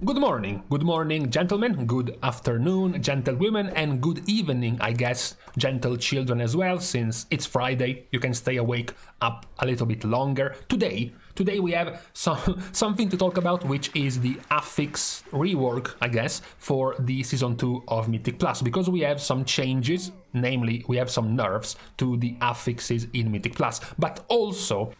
Good morning, gentlemen, good afternoon, gentlewomen, and good evening, I guess, gentle children as well, since it's Friday, you can stay awake up a little bit longer. Today we have something to talk about, which is the affix rework, I guess, for the Season 2 of Mythic Plus, because we have some changes, namely, we have some nerfs to the affixes in Mythic Plus, but also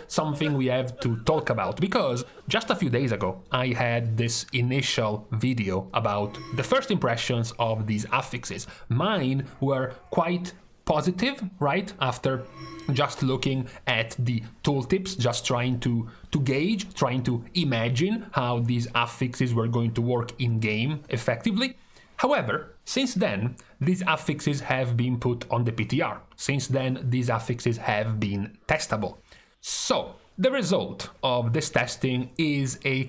something we have to talk about, because just a few days ago I had this initial video about the first impressions of these affixes. Mine were quite positive, right? After just looking at the tooltips, just trying to gauge, trying to imagine how these affixes were going to work in game effectively. However, since then, these affixes have been put on the PTR. Since then, these affixes have been testable. So, the result of this testing is a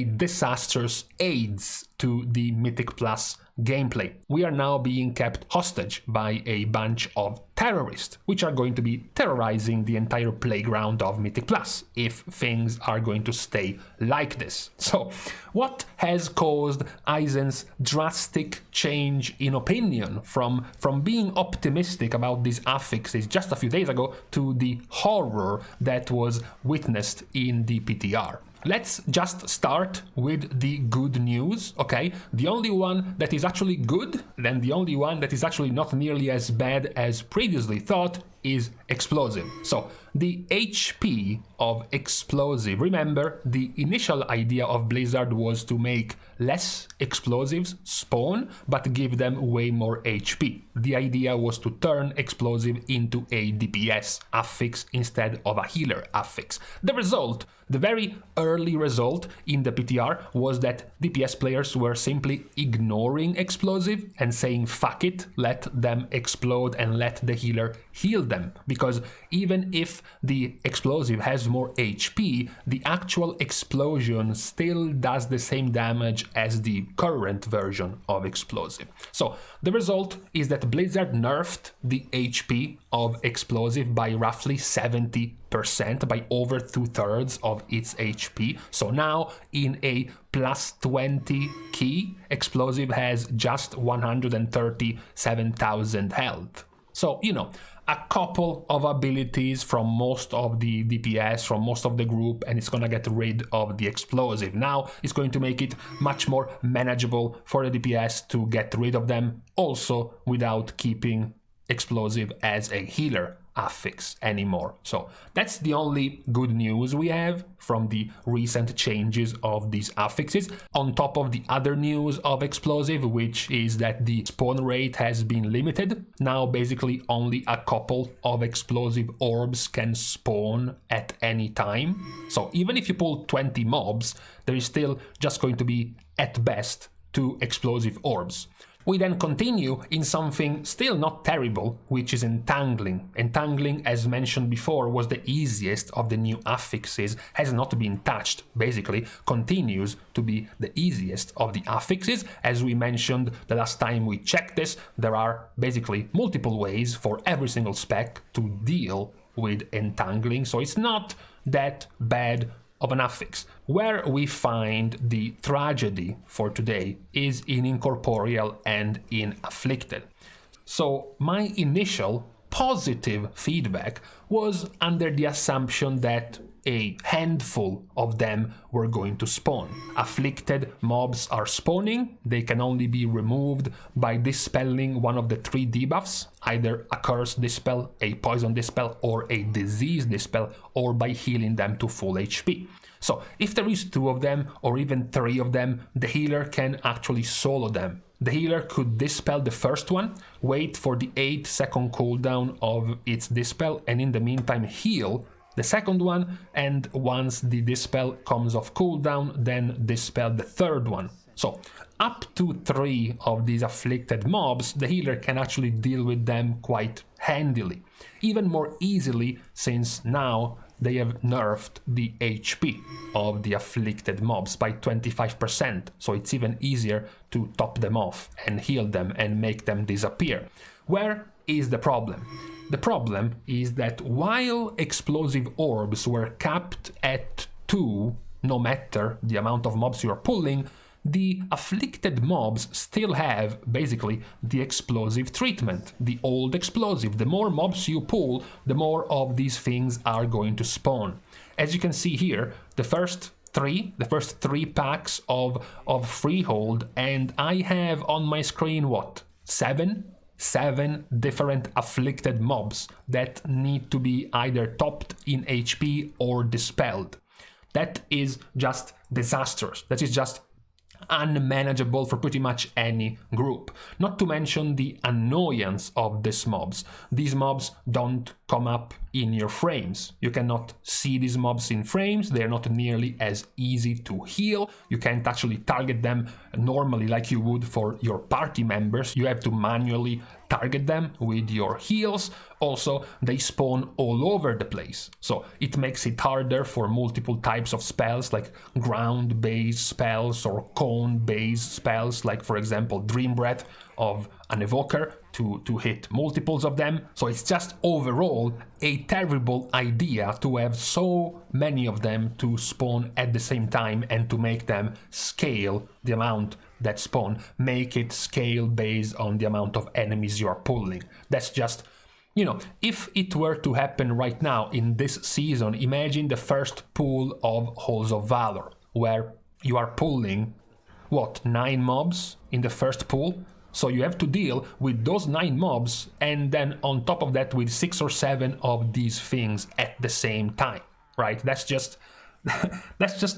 disastrous aids to the Mythic Plus gameplay. We are now being kept hostage by a bunch of terrorists, which are going to be terrorizing the entire playground of Mythic Plus if things are going to stay like this. So, what has caused Izen's drastic change in opinion from being optimistic about these affixes just a few days ago to the horror that was witnessed in the PTR? Let's just start with the good news, okay? The only one that is actually good, then the only one that is actually not nearly as bad as previously thought, is explosive. So, the HP of explosive, remember, the initial idea of Blizzard was to make less explosives spawn, but give them way more HP. The idea was to turn explosive into a DPS affix instead of a healer affix. The result, the very early result in the PTR, was that DPS players were simply ignoring explosive and saying fuck it, let them explode and let the healer heal them, because even if the explosive has more HP, the actual explosion still does the same damage as the current version of explosive. So the result is that Blizzard nerfed the HP of explosive by roughly 70%, by over 2/3 of its HP. So now in a +20 key, explosive has just 137,000 health. So, you know, a couple of abilities from most of the DPS, from most of the group, and it's gonna get rid of the explosive. Now it's going to make it much more manageable for the DPS to get rid of them, also without keeping explosive as a healer affix anymore. So that's the only good news we have from the recent changes of these affixes, on top of the other news of explosive, which is that the spawn rate has been limited. Now basically only a couple of explosive orbs can spawn at any time. So even if you pull 20 mobs, there is still just going to be at best 2 explosive orbs. We then continue in something still not terrible, which is Entangling. Entangling, as mentioned before, was the easiest of the new affixes, has not been touched, basically continues to be the easiest of the affixes. As we mentioned the last time we checked this, there are basically multiple ways for every single spec to deal with Entangling, so it's not that bad of an affix. Where we find the tragedy for today is in Incorporeal and in Afflicted. So my initial positive feedback was under the assumption that a handful of them were going to spawn. Afflicted mobs are spawning, they can only be removed by dispelling one of the 3 debuffs, either a curse dispel, a poison dispel, or a disease dispel, or by healing them to full HP. So if there is 2 of them, or even 3 of them, the healer can actually solo them. The healer could dispel the first one, wait for the 8-second cooldown of its dispel, and in the meantime heal the second one, and once the dispel comes off cooldown, then dispel the third one. So up to 3 of these afflicted mobs, the healer can actually deal with them quite handily. Even more easily, since now they have nerfed the HP of the afflicted mobs by 25%, so it's even easier to top them off and heal them and make them disappear. Where is the problem? The problem is that while explosive orbs were capped at 2 no matter the amount of mobs you're pulling, the afflicted mobs still have basically the explosive treatment, the old explosive. The more mobs you pull, the more of these things are going to spawn. As you can see here, the first three packs of freehold, and I have on my screen what? Seven different afflicted mobs that need to be either topped in HP or dispelled. That is just disastrous. That is just unmanageable for pretty much any group. Not to mention the annoyance of these mobs. These mobs don't come up in your frames. You cannot see these mobs in frames. They're not nearly as easy to heal. You can't actually target them normally like you would for your party members. You have to manually target them with your heals. Also, they spawn all over the place, so it makes it harder for multiple types of spells like ground-based spells or cone-based spells, like for example Dream Breath of an evoker, to hit multiples of them. So it's just overall a terrible idea to have so many of them to spawn at the same time and to make them scale the amount that spawn, make it scale based on the amount of enemies you are pulling. That's just, you know, if it were to happen right now in this season, imagine the first pull of Halls of Valor, where you are pulling, what, 9 mobs in the first pull? So you have to deal with those 9 mobs, and then on top of that with 6 or 7 of these things at the same time, right? That's just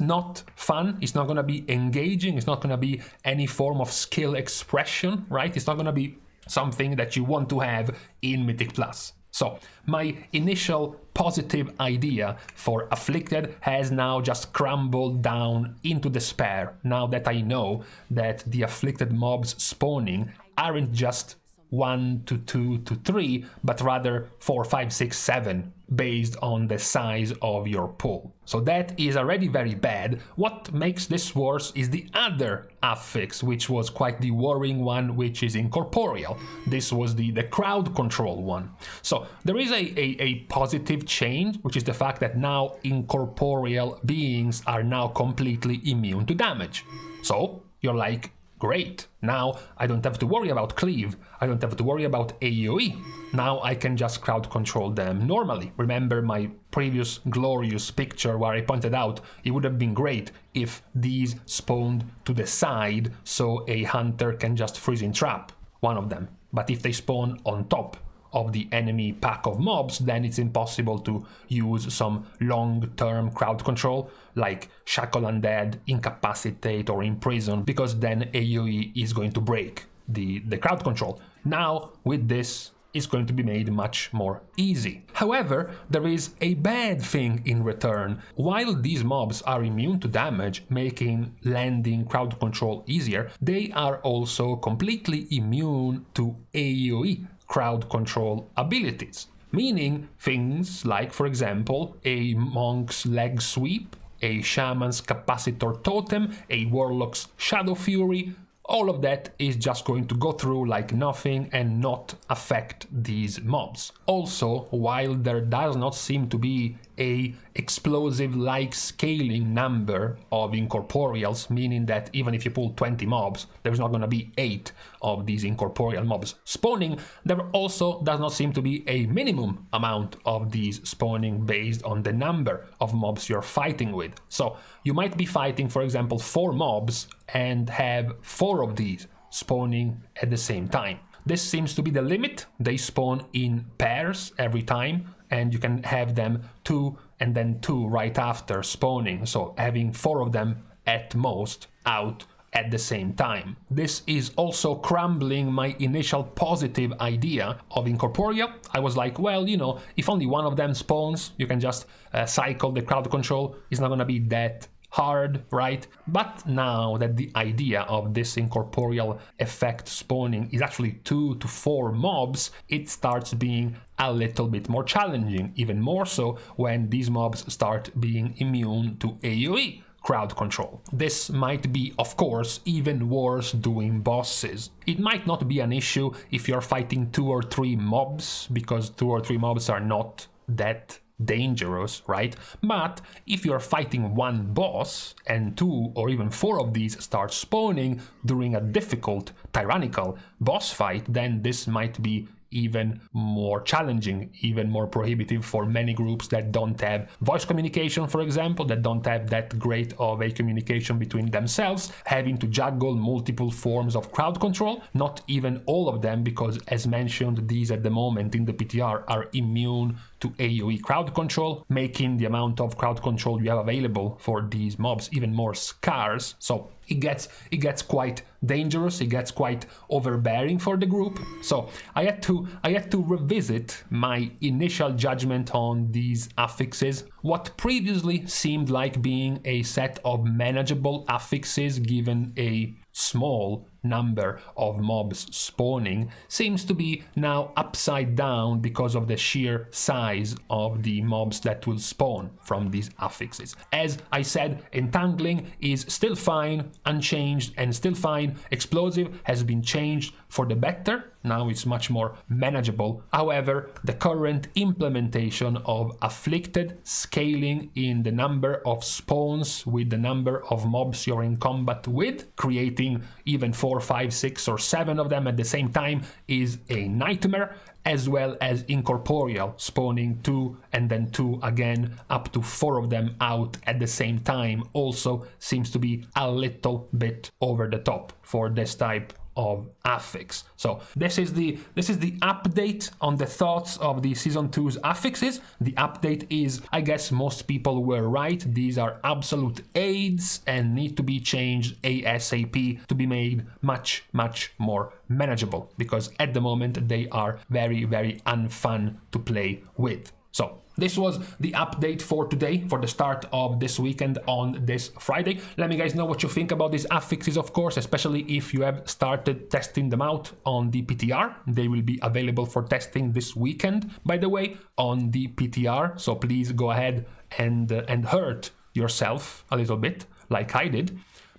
not fun. It's not going to be engaging. It's not going to be any form of skill expression, right? It's not going to be something that you want to have in Mythic Plus. So my initial positive idea for Afflicted has now just crumbled down into despair, now that I know that the Afflicted mobs spawning aren't just 1 to 2 to 3, but rather 4, 5, 6, 7, based on the size of your pool. So that is already very bad. What makes this worse is the other affix, which was quite the worrying one, which is Incorporeal. This was the crowd control one. So there is a positive change, which is the fact that now incorporeal beings are now completely immune to damage. So you're like, great, now I don't have to worry about cleave, I don't have to worry about AoE. Now I can just crowd control them normally. Remember my previous glorious picture where I pointed out it would have been great if these spawned to the side so a hunter can just freezing trap one of them. But if they spawn on top of the enemy pack of mobs, then it's impossible to use some long-term crowd control like Shackle Undead, Incapacitate or Imprison, because then AoE is going to break the crowd control. Now with this, it's going to be made much more easy. However, there is a bad thing in return. While these mobs are immune to damage, making landing crowd control easier, they are also completely immune to AoE crowd control abilities, meaning things like, for example, a monk's leg sweep, a shaman's capacitor totem, a warlock's shadow fury. All of that is just going to go through like nothing and not affect these mobs. Also, while there does not seem to be a explosive-like scaling number of incorporeals, meaning that even if you pull 20 mobs, there's not going to be 8 of these incorporeal mobs spawning, there also does not seem to be a minimum amount of these spawning based on the number of mobs you're fighting with. So you might be fighting, for example, 4 mobs and have 4 of these spawning at the same time. This seems to be the limit. They spawn in pairs every time, and you can have them 2 and then 2 right after spawning, so having 4 of them at most out at the same time. This is also crumbling my initial positive idea of Incorporeal. I was like, well, you know, if only one of them spawns, you can just cycle the crowd control. It's not gonna be that hard, right? But now that the idea of this incorporeal effect spawning is actually 2 to 4 mobs, it starts being a little bit more challenging, even more so when these mobs start being immune to AoE crowd control. This might be, of course, even worse doing bosses. It might not be an issue if you're fighting 2 or 3 mobs, because 2 or 3 mobs are not that dangerous, right? But if you're fighting one boss and 2 or even 4 of these start spawning during a difficult, tyrannical boss fight, then this might be even more challenging, even more prohibitive for many groups that don't have voice communication, for example, that don't have that great of a communication between themselves, having to juggle multiple forms of crowd control, not even all of them, because as mentioned, these at the moment in the PTR are immune to AoE crowd control, making the amount of crowd control you have available for these mobs even more scarce. So it gets quite dangerous, it gets quite overbearing for the group. So I had to revisit my initial judgment on these affixes. What previously seemed like being a set of manageable affixes given a small number of mobs spawning seems to be now upside down because of the sheer size of the mobs that will spawn from these affixes. As I said, Entangling is still fine, unchanged and still fine. Explosive has been changed for the better. Now it's much more manageable. However, the current implementation of Afflicted scaling in the number of spawns with the number of mobs you're in combat with, creating even 4, 5, 6 or 7 of them at the same time is a nightmare, as well as Incorporeal spawning 2 and then 2 again, up to 4 of them out at the same time, also seems to be a little bit over the top for this type of affix. So this is the update on the thoughts of the season 2's affixes. The update is, I guess most people were right, these are absolute aids and need to be changed ASAP to be made much more manageable, because at the moment they are very unfun to play with. So this was the update for today, for the start of this weekend on this Friday. Let me guys know what you think about these affixes, of course, especially if you have started testing them out on the PTR. They will be available for testing this weekend, by the way, on the PTR. So please go ahead and hurt yourself a little bit, like I did.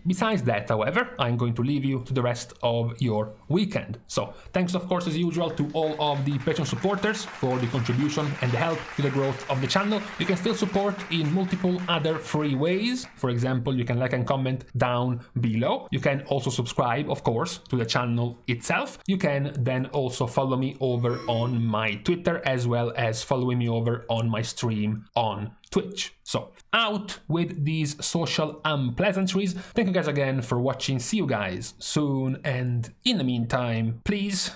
Besides that, however, I'm going to leave you to the rest of your weekend. So thanks, of course, as usual, to all of the Patreon supporters for the contribution and the help to the growth of the channel. You can still support in multiple other free ways. For example, you can like and comment down below. You can also subscribe, of course, to the channel itself. You can then also follow me over on my Twitter, as well as following me over on my stream on Twitch. So out with these social unpleasantries. Thank you guys again for watching. See you guys soon, and in the meantime, please,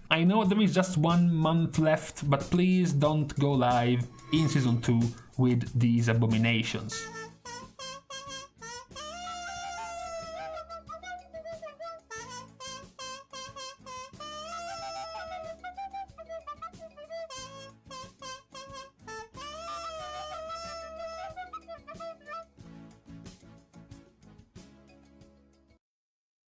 I know there is just 1 month left, but please don't go live in season 2 with these abominations.